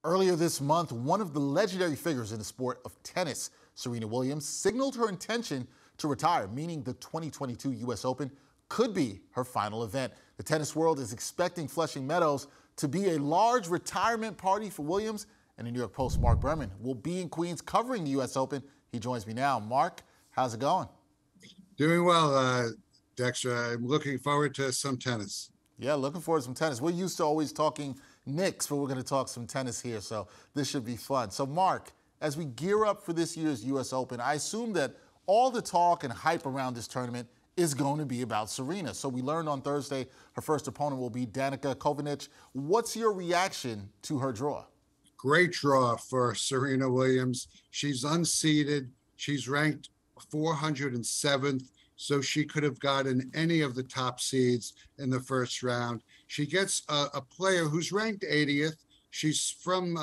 Earlier this month, one of the legendary figures in the sport of tennis, Serena Williams, signaled her intention to retire, meaning the 2022 US Open could be her final event. The tennis world is expecting Flushing Meadows to be a large retirement party for Williams, and the New York Post's Marc Berman will be in Queens covering the US Open. He joins me now. Marc, how's it going? Doing well, Dexter. I'm looking forward to some tennis. Yeah, looking forward to some tennis. We're used to always talking Knicks, but we're going to talk some tennis here, so this should be fun. So, Marc, as we gear up for this year's US Open, I assume that all the talk and hype around this tournament is going to be about Serena. So we learned on Thursday her first opponent will be Danka Kovinic. What's your reaction to her draw? Great draw for Serena Williams. She's unseeded. She's ranked 407th, so she could have gotten any of the top seeds in the first round. She gets a player who's ranked 80th. She's from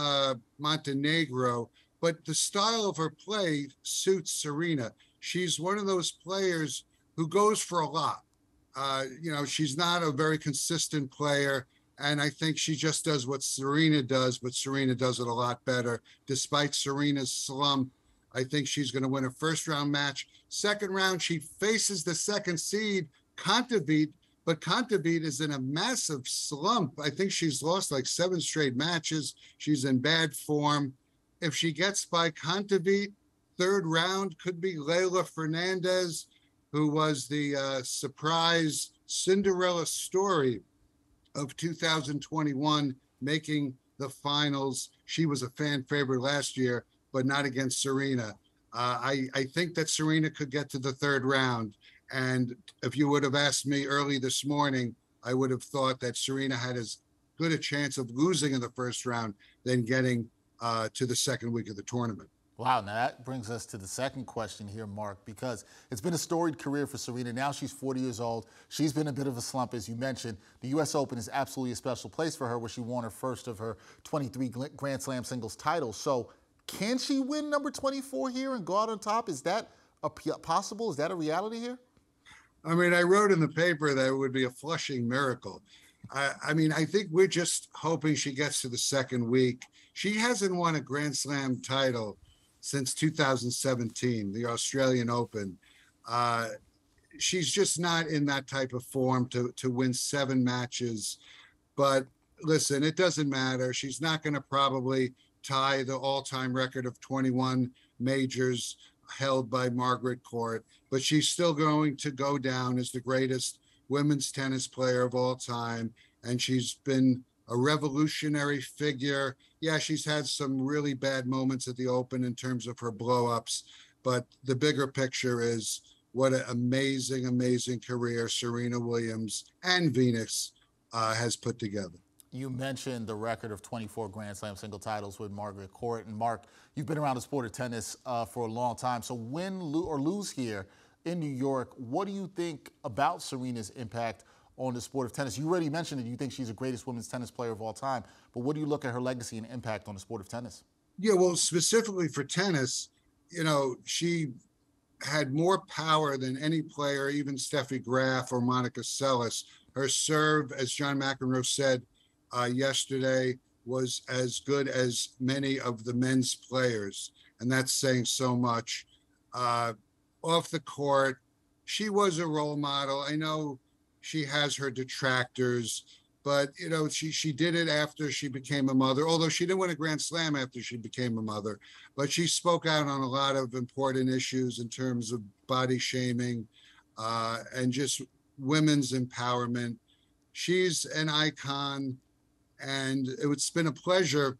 Montenegro, but the style of her play suits Serena. She's one of those players who goes for a lot. She's not a very consistent player, and I think she just does what Serena does, but Serena does it a lot better. Despite Serena's slump, I think she's going to win a first-round match. Second round, she faces the second seed, Kontaveit, but Kontaveit is in a massive slump. I think she's lost like 7 straight matches. She's in bad form. If she gets by Kontaveit, third round could be Leylah Fernandez, who was the surprise Cinderella story of 2021, making the finals. She was a fan favorite last year, but not against Serena. I think that Serena could get to the third round. And if you would have asked me early this morning, I would have thought that Serena had as good a chance of losing in the first round than getting to the second week of the tournament. Wow, now that brings us to the second question here, Marc, because it's been a storied career for Serena. Now she's 40 years old. She's been a bit of a slump, as you mentioned. The US Open is absolutely a special place for her, where she won her first of her 23 Grand Slam singles titles. So can she win number 24 here and go out on top? Is that possible? Is that a reality here? I mean, I wrote in the paper that it would be a Flushing miracle. I think we're just hoping she gets to the second week. She hasn't won a Grand Slam title since 2017, the Australian Open. She's just not in that type of form to win 7 matches. But listen, it doesn't matter. She's not going to probably tie the all-time record of 21 majors held by Margaret Court, but she's still going to go down as the greatest women's tennis player of all time. And she's been a revolutionary figure. Yeah, she's had some really bad moments at the Open in terms of her blow-ups, but the bigger picture is what an amazing, amazing career Serena Williams and Venus has put together. You mentioned the record of 24 Grand Slam single titles with Margaret Court. And Marc, you've been around the sport of tennis for a long time. So win or lose here in New York, what do you think about Serena's impact on the sport of tennis? You already mentioned that you think she's the greatest women's tennis player of all time, but what do you look at her legacy and impact on the sport of tennis? Yeah, well, specifically for tennis, she had more power than any player, even Steffi Graf or Monica Seles. Her serve, as John McEnroe said yesterday, was as good as many of the men's players, and that's saying so much. Off the court, she was a role model. I know she has her detractors, but she did it after she became a mother, although she didn't win a Grand Slam after she became a mother. But she spoke out on a lot of important issues in terms of body shaming and just women's empowerment. She's an icon, and it's been a pleasure.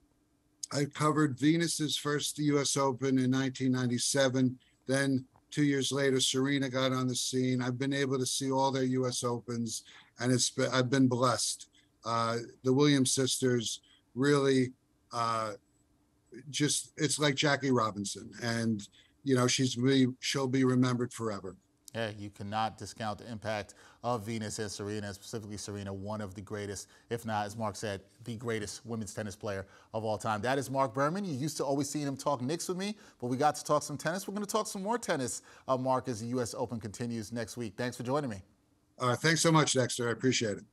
I covered Venus's first US Open in 1997. Then 2 years later, Serena got on the scene. I've been able to see all their US Opens, and I've been blessed. The Williams sisters really it's like Jackie Robinson, and she'll be remembered forever. Yeah, you cannot discount the impact of Venus and Serena, specifically Serena, one of the greatest, if not, as Marc said, the greatest women's tennis player of all time. That is Marc Berman. You used to always see him talk Knicks with me, but we got to talk some tennis. We're going to talk some more tennis, Marc, as the US Open continues next week. Thanks for joining me. Thanks so much, Dexter. I appreciate it.